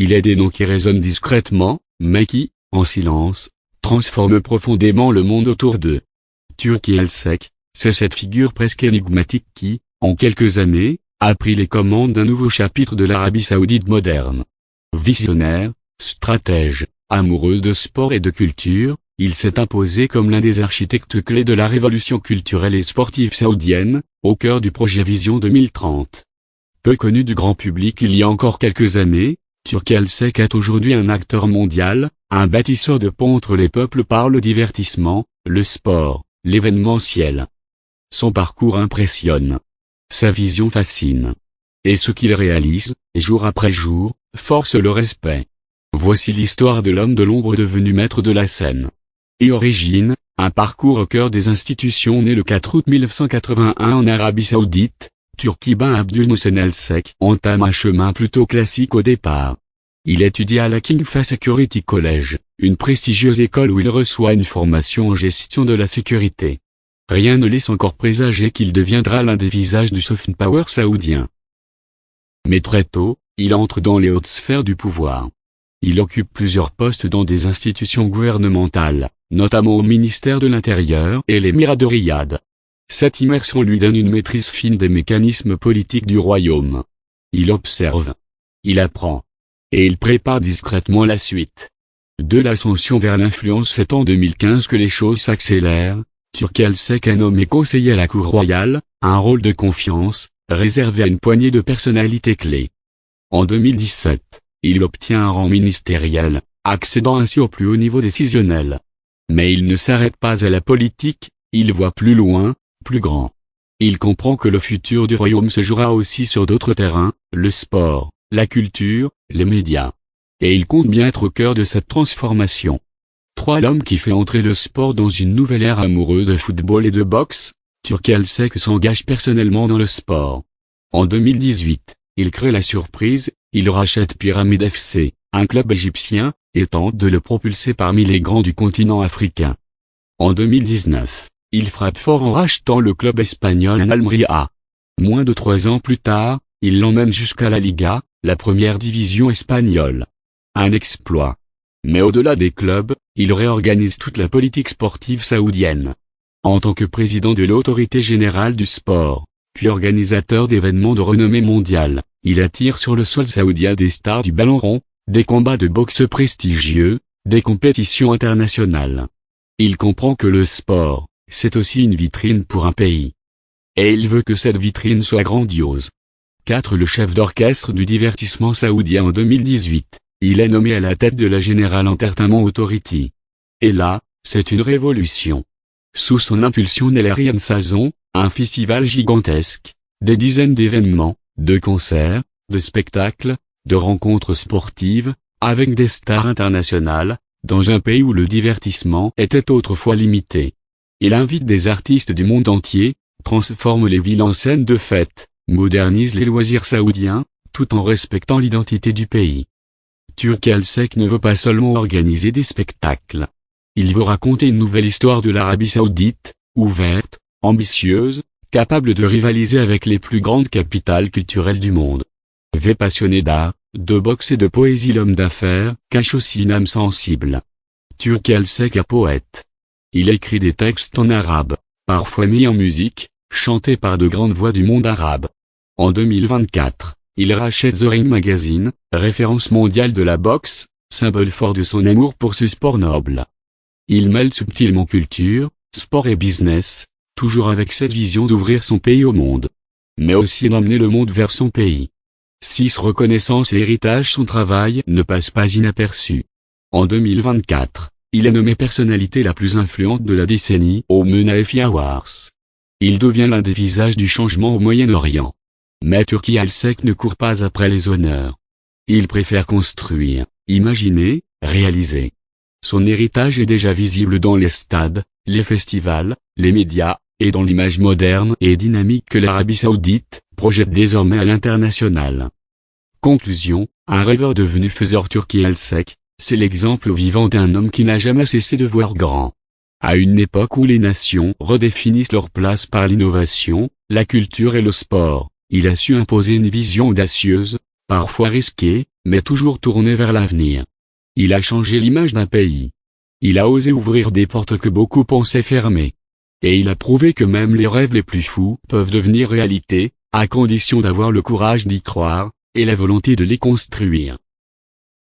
Il est des noms qui résonnent discrètement, mais qui, en silence, transforment profondément le monde autour d'eux. Turki El-Sek, c'est cette figure presque énigmatique qui, en quelques années, a pris les commandes d'un nouveau chapitre de l'Arabie saoudite moderne. Visionnaire, stratège, amoureux de sport et de culture, il s'est imposé comme l'un des architectes clés de la révolution culturelle et sportive saoudienne, au cœur du projet Vision 2030. Peu connu du grand public il y a encore quelques années, Turki El-Sek est aujourd'hui un acteur mondial, un bâtisseur de ponts entre les peuples par le divertissement, le sport, l'événementiel. Son parcours impressionne. Sa vision fascine. Et ce qu'il réalise, jour après jour, force le respect. Voici l'histoire de l'homme de l'ombre devenu maître de la scène. Et origine, un parcours au cœur des institutions né le 4 août 1981 en Arabie Saoudite, Turki bin Abdul Mohsen El-Sek entame un chemin plutôt classique au départ. Il étudie à la King Fahd Security College, une prestigieuse école où il reçoit une formation en gestion de la sécurité. Rien ne laisse encore présager qu'il deviendra l'un des visages du soft power saoudien. Mais très tôt, il entre dans les hautes sphères du pouvoir. Il occupe plusieurs postes dans des institutions gouvernementales, notamment au ministère de l'Intérieur et l'Émirat de Riyad. Cette immersion lui donne une maîtrise fine des mécanismes politiques du royaume. Il observe. Il apprend. Et il prépare discrètement la suite. De l'ascension vers l'influence, c'est en 2015 que les choses s'accélèrent. Turki El-Sek est nommé conseiller à la cour royale, un rôle de confiance, réservé à une poignée de personnalités clés. En 2017, il obtient un rang ministériel, accédant ainsi au plus haut niveau décisionnel. Mais il ne s'arrête pas à la politique, il voit plus loin, plus grand. Il comprend que le futur du royaume se jouera aussi sur d'autres terrains, le sport, la culture, les médias. Et il compte bien être au cœur de cette transformation. L'homme qui fait entrer le sport dans une nouvelle ère, amoureux de football et de boxe, Turki El-Sek s'engage personnellement dans le sport. En 2018, il crée la surprise, il rachète Pyramide FC, un club égyptien, et tente de le propulser parmi les grands du continent africain. En 2019, il frappe fort en rachetant le club espagnol Al-Almería. Moins de 3 ans plus tard, il l'emmène jusqu'à la Liga, la première division espagnole. Un exploit. Mais au-delà des clubs, il réorganise toute la politique sportive saoudienne. En tant que président de l'autorité générale du sport, puis organisateur d'événements de renommée mondiale, il attire sur le sol saoudien des stars du ballon rond, des combats de boxe prestigieux, des compétitions internationales. Il comprend que le sport, c'est aussi une vitrine pour un pays. Et il veut que cette vitrine soit grandiose. Le chef d'orchestre du divertissement saoudien en 2018, il est nommé à la tête de la General Entertainment Authority. Et là, c'est une révolution. Sous son impulsion naît l'Arian Saison, un festival gigantesque, des dizaines d'événements, de concerts, de spectacles, de rencontres sportives, avec des stars internationales, dans un pays où le divertissement était autrefois limité. Il invite des artistes du monde entier, transforme les villes en scènes de fête, modernise les loisirs saoudiens, tout en respectant l'identité du pays. Turki El-Sek ne veut pas seulement organiser des spectacles. Il veut raconter une nouvelle histoire de l'Arabie saoudite, ouverte, ambitieuse, capable de rivaliser avec les plus grandes capitales culturelles du monde. Passionné d'art, de boxe et de poésie, l'homme d'affaires cache aussi une âme sensible. Turki El-Sek est poète. Il écrit des textes en arabe, parfois mis en musique, chantés par de grandes voix du monde arabe. En 2024, il rachète The Ring Magazine, référence mondiale de la boxe, symbole fort de son amour pour ce sport noble. Il mêle subtilement culture, sport et business, toujours avec cette vision d'ouvrir son pays au monde. Mais aussi d'emmener le monde vers son pays. Reconnaissance et héritage, son travail ne passe pas inaperçu. En 2024, il est nommé personnalité la plus influente de la décennie aux MENA FI Awards. Il devient l'un des visages du changement au Moyen-Orient. Mais Turki El-Sek ne court pas après les honneurs. Il préfère construire, imaginer, réaliser. Son héritage est déjà visible dans les stades, les festivals, les médias, et dans l'image moderne et dynamique que l'Arabie saoudite projette désormais à l'international. Conclusion, un rêveur devenu faiseur. Turki El-Sek, c'est l'exemple vivant d'un homme qui n'a jamais cessé de voir grand. À une époque où les nations redéfinissent leur place par l'innovation, la culture et le sport, il a su imposer une vision audacieuse, parfois risquée, mais toujours tourné vers l'avenir. Il a changé l'image d'un pays. Il a osé ouvrir des portes que beaucoup pensaient fermées. Et il a prouvé que même les rêves les plus fous peuvent devenir réalité, à condition d'avoir le courage d'y croire, et la volonté de les construire.